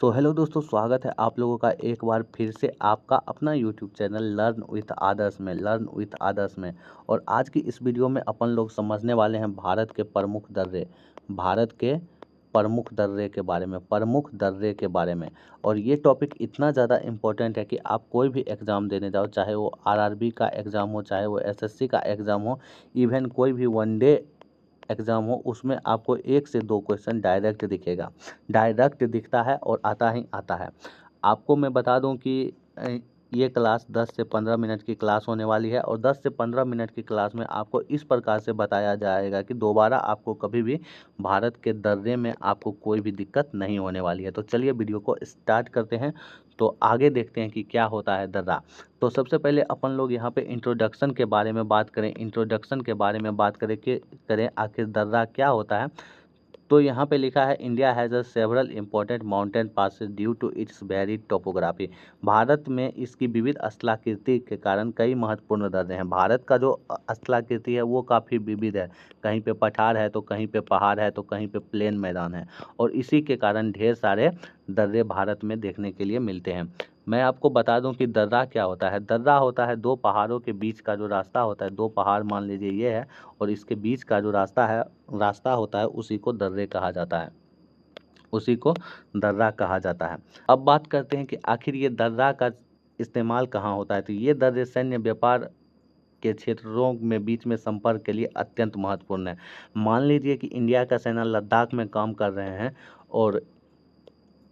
तो हेलो दोस्तों, स्वागत है आप लोगों का एक बार फिर से आपका अपना यूट्यूब चैनल लर्न विथ आदर्श में। और आज की इस वीडियो में अपन लोग समझने वाले हैं भारत के प्रमुख दर्रे के बारे में। और ये टॉपिक इतना ज़्यादा इम्पोर्टेंट है कि आप कोई भी एग्ज़ाम देने जाओ, चाहे वो आरआरबी का एग्ज़ाम हो, चाहे वो एसएससी का एग्ज़ाम हो, इवन कोई भी वनडे एग्ज़ाम हो, उसमें आपको 1 से 2 क्वेश्चन डायरेक्ट दिखेगा। डायरेक्ट दिखता है और आता ही आता है। आपको मैं बता दूं कि ये क्लास 10 से 15 मिनट की क्लास होने वाली है और 10 से 15 मिनट की क्लास में आपको इस प्रकार से बताया जाएगा कि दोबारा आपको कभी भी भारत के दर्रे में आपको कोई भी दिक्कत नहीं होने वाली है। तो चलिए वीडियो को स्टार्ट करते हैं। तो आगे देखते हैं कि क्या होता है दर्रा। तो सबसे पहले अपन लोग यहाँ पे इंट्रोडक्शन के बारे में बात करें। इंट्रोडक्शन के बारे में बात करें आखिर दर्रा क्या होता है। तो यहाँ पे लिखा है India has a several important mountain passes due to its very topography. भारत में इसकी विविध स्थलाकृति के कारण कई महत्वपूर्ण दर्रे हैं। भारत का जो स्थलाकृति है वो काफ़ी विविध है। कहीं पे पठार है, तो कहीं पे पहाड़ है, तो कहीं पे प्लेन मैदान है। और इसी के कारण ढेर सारे दर्रे भारत में देखने के लिए मिलते हैं। मैं आपको बता दूं कि दर्रा क्या होता है। दर्रा होता है दो पहाड़ों के बीच का जो रास्ता होता है। दो पहाड़ मान लीजिए ये है, और इसके बीच का जो रास्ता होता है उसी को दर्रे कहा जाता है, उसी को दर्रा कहा जाता है। अब बात करते हैं कि आखिर ये दर्रा का इस्तेमाल कहाँ होता है। तो ये दर्रे सैन्य व्यापार के क्षेत्रों में बीच में संपर्क के लिए अत्यंत महत्वपूर्ण है। मान लीजिए कि इंडिया का सेना लद्दाख में काम कर रहे हैं और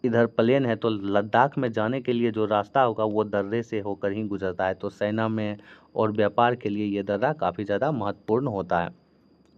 इधर प्लेन है, तो लद्दाख में जाने के लिए जो रास्ता होगा वो दर्रे से होकर ही गुजरता है। तो सेना में और व्यापार के लिए ये दर्रा काफ़ी ज़्यादा महत्वपूर्ण होता है।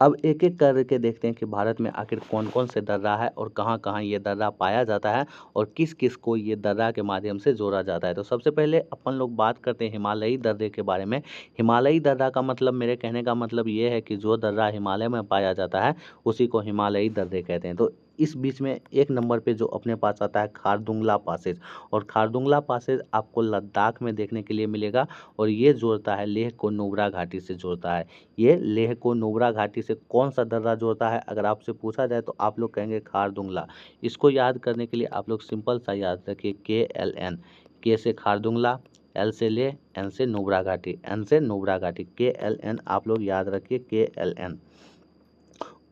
अब एक एक करके देखते हैं कि भारत में आखिर कौन कौन से दर्रा है और कहाँ कहाँ ये दर्रा पाया जाता है और किस किस को ये दर्रा के माध्यम से जोड़ा जाता है। तो सबसे पहले अपन लोग बात करते हैं हिमालयी दर्रे के बारे में। हिमालयी दर्रा का मतलब, मेरे कहने का मतलब ये है कि जो दर्रा हिमालय में पाया जाता है उसी को हिमालयी दर्रे कहते हैं। तो इस बीच में एक नंबर पे जो अपने पास आता है खारदुंगला पासेज। और खारदुंगला पासेज आपको लद्दाख में देखने के लिए मिलेगा और ये जोड़ता है लेह को नुब्रा घाटी से जोड़ता है। ये लेह को नुब्रा घाटी से कौन सा दर्रा जोड़ता है, अगर आपसे पूछा जाए तो आप लोग कहेंगे खारदुंगला। इसको याद करने के लिए आप लोग सिंपल सा याद रखिए KLN। के से खारदुंगला, एल से ले, एन से नुब्रा घाटी, एन से नुब्रा घाटी, KLN आप लोग याद रखिए KLN।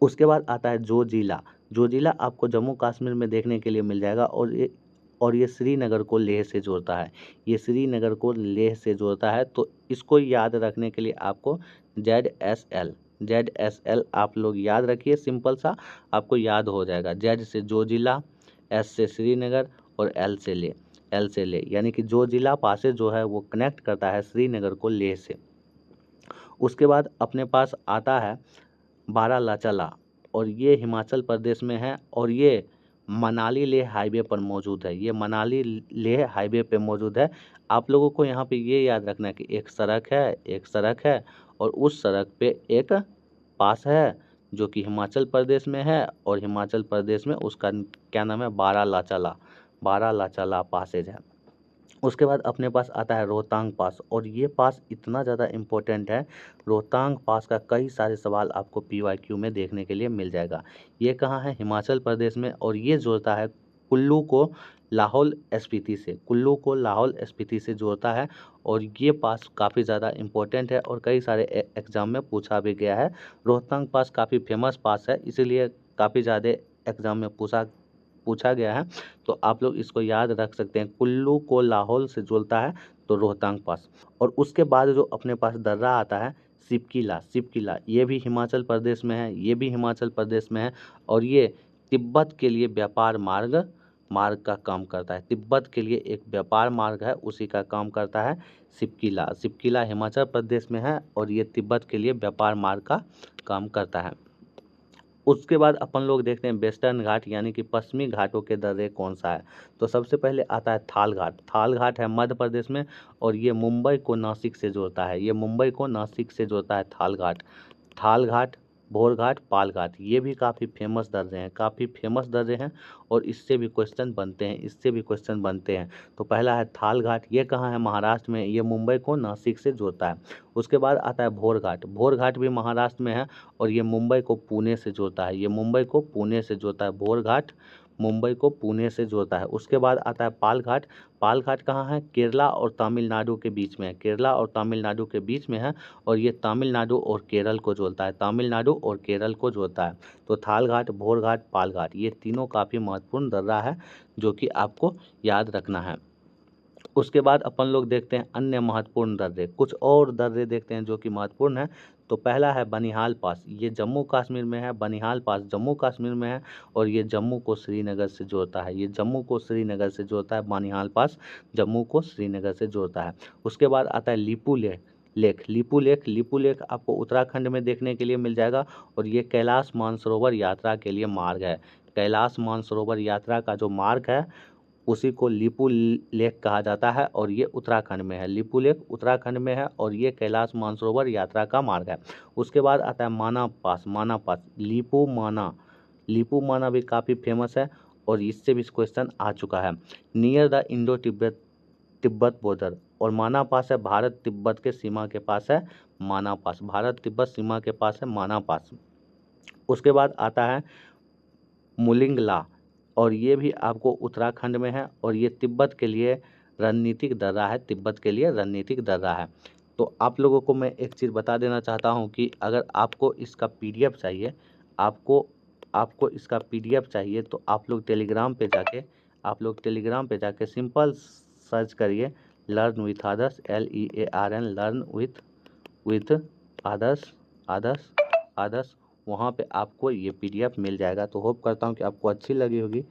उसके बाद आता है जोजिला। जोजिला आपको जम्मू कश्मीर में देखने के लिए मिल जाएगा और ये श्रीनगर को लेह से जोड़ता है। ये श्रीनगर को लेह से जोड़ता है। तो इसको याद रखने के लिए आपको ZSL आप लोग याद रखिए, सिंपल सा आपको याद हो जाएगा। जेड से जोजिला, एस से श्रीनगर और एल से ले, यानी कि जोजिला पासे जो है वो कनेक्ट करता है श्रीनगर को लेह से। उसके बाद अपने पास आता है बारालाचाला, और ये हिमाचल प्रदेश में है और ये मनाली लेह हाईवे पर मौजूद है। ये मनाली लेह हाईवे पे मौजूद है। आप लोगों को यहाँ पे ये याद रखना है कि एक सड़क है और उस सड़क पे एक पास है जो कि हिमाचल प्रदेश में है, और हिमाचल प्रदेश में उसका क्या नाम है, बारालाचाला पासेज है। उसके बाद अपने पास आता है रोहतांग पास, और ये पास इतना ज़्यादा इम्पोर्टेंट है। रोहतांग पास का कई सारे सवाल आपको PYQ में देखने के लिए मिल जाएगा। ये कहाँ है, हिमाचल प्रदेश में, और ये जोड़ता है कुल्लू को लाहौल स्पीति से। कुल्लू को लाहौल स्पीति से जोड़ता है और ये पास काफ़ी ज़्यादा इम्पोर्टेंट है और कई सारे एग्जाम में पूछा भी गया है। रोहतांग पास काफ़ी फेमस पास है, इसीलिए काफ़ी ज़्यादा एग्जाम में पूछा गया है। तो आप लोग इसको याद रख सकते हैं, कुल्लू को लाहौल से जोड़ता है तो रोहतांग पास। और उसके बाद जो अपने पास दर्रा आता है सिपकिला, ये भी हिमाचल प्रदेश में है, ये भी हिमाचल प्रदेश में है। और ये तिब्बत के लिए व्यापार मार्ग का काम करता है। तिब्बत के लिए एक व्यापार मार्ग है, उसी का काम करता है सिपकिला हिमाचल प्रदेश में है और ये तिब्बत के लिए व्यापार मार्ग का काम करता है। उसके बाद अपन लोग देखते हैं वेस्टर्न घाट, यानी कि पश्चिमी घाटों के दर्रे कौन सा है। तो सबसे पहले आता है थाल घाट है मध्य प्रदेश में, और ये मुंबई को नासिक से जोड़ता है। ये मुंबई को नासिक से जोड़ता है थाल घाट, भोर घाट, पाल घाट, ये भी काफ़ी फेमस दर्रे हैं और इससे भी क्वेश्चन बनते हैं। तो पहला है थाल घाट, ये कहाँ है, महाराष्ट्र में, ये मुंबई को नासिक से जोड़ता है। उसके बाद आता है भोर घाट भी महाराष्ट्र में है और ये मुंबई को पुणे से जोड़ता है। भोर घाट मुंबई को पुणे से जोड़ता है। उसके बाद आता है पालघाट। पालघाट कहाँ है? केरला और तमिलनाडु के बीच में है, केरला और तमिलनाडु के बीच में है और ये तमिलनाडु और केरल को जोड़ता है, तमिलनाडु और केरल को जोड़ता है। तो थालघाट, भोरघाट, पालघाट ये तीनों काफ़ी महत्वपूर्ण दर्रा है जो कि आपको याद रखना है। उसके बाद अपन लोग देखते हैं अन्य महत्वपूर्ण दर्रे, कुछ और दर्रे देखते हैं जो कि महत्वपूर्ण है। तो पहला है बनिहाल पास, ये जम्मू कश्मीर में है, बनिहाल पास जम्मू कश्मीर में है और ये जम्मू को श्रीनगर से जोड़ता है, ये जम्मू को श्रीनगर से जोड़ता है, बनिहाल पास जम्मू को श्रीनगर से जोड़ता है। उसके बाद आता है लिपू लेक, लिपू लेक आपको उत्तराखंड में देखने के लिए मिल जाएगा और ये कैलाश मानसरोवर यात्रा के लिए मार्ग है। कैलाश मानसरोवर यात्रा का जो मार्ग है उसी को लिपू लेक कहा जाता है और ये उत्तराखंड में है, लिपू लेक उत्तराखंड में है और ये कैलाश मानसरोवर यात्रा का मार्ग है। उसके बाद आता है माना पास, माना पास, लिपू माना भी काफ़ी फेमस है और इससे भी क्वेश्चन आ चुका है। Near the Indo Tibet border, और माना पास है भारत तिब्बत के सीमा के पास है, माना पास भारत तिब्बत सीमा के पास है, माना पास। उसके बाद आता है मुलिंगला और ये भी आपको उत्तराखंड में है और ये तिब्बत के लिए रणनीतिक दर्रा है, तिब्बत के लिए रणनीतिक दर्रा है। तो आप लोगों को मैं एक चीज़ बता देना चाहता हूँ कि अगर आपको इसका पीडीएफ चाहिए, आपको आपको इसका पीडीएफ चाहिए तो आप लोग टेलीग्राम पे जाके सिंपल सर्च करिए learn with others, LEARN, learn with others, Adarsh. वहाँ पे आपको ये पीडीएफ मिल जाएगा। तो होप करता हूँ कि आपको अच्छी लगी होगी।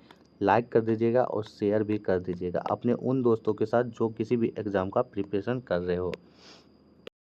लाइक कर दीजिएगा और शेयर भी कर दीजिएगा अपने उन दोस्तों के साथ जो किसी भी एग्ज़ाम का प्रिपरेशन कर रहे हो।